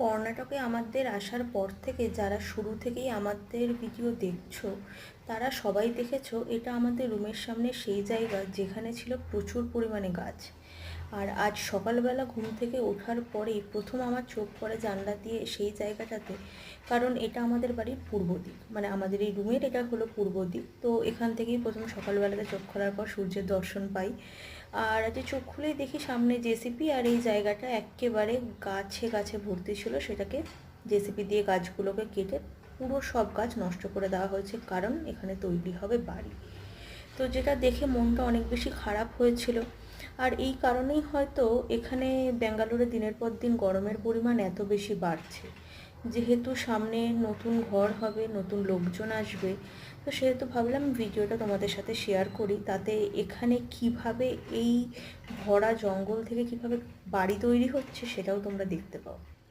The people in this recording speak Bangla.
কর্ণাটকে আমাদের আসার পর থেকে যারা শুরু থেকেই আমাদের ভিডিও দেখছো তারা সবাই দেখেছো এটা আমাদের রুমের সামনে সেই জায়গা যেখানে ছিল প্রচুর পরিমাণে গাছ। আর আজ সকালবেলা ঘুম থেকে ওঠার পরেই প্রথম আমার চোখ পড়ে জানলা দিয়ে সেই জায়গাটাতে, কারণ এটা আমাদের বাড়ির পূর্ব দিক, মানে আমাদের এই রুমের এটা হলো পূর্ব দিক। তো এখান থেকেই প্রথম সকালবেলাতে চোখ খোলার পর সূর্যের দর্শন পাই। আর আজকে চোখ খুলেই দেখি সামনে জেসিপি, আর এই জায়গাটা একেবারে গাছে গাছে ভর্তি ছিল। সেটাকে জেসিপি দিয়ে গাছগুলোকে কেটে পুরো সব গাছ নষ্ট করে দেওয়া হয়েছে, কারণ এখানে তৈরি হবে বাড়ি। তো যেটা দেখে মনটা অনেক বেশি খারাপ হয়েছিল। আর এই কারণেই হয়তো এখানে ব্যাঙ্গালোরে দিনের পর দিন গরমের পরিমাণ এত বেশি বাড়ছে, যেহেতু সামনে নতুন ঘর হবে, নতুন লোকজন আসবে। তো সেহেতু ভাবলাম ভিডিওটা তোমাদের সাথে শেয়ার করি, তাতে এখানে কিভাবে এই ভরা জঙ্গল থেকে কিভাবে বাড়ি তৈরি হচ্ছে সেটাও তোমরা দেখতে পাও।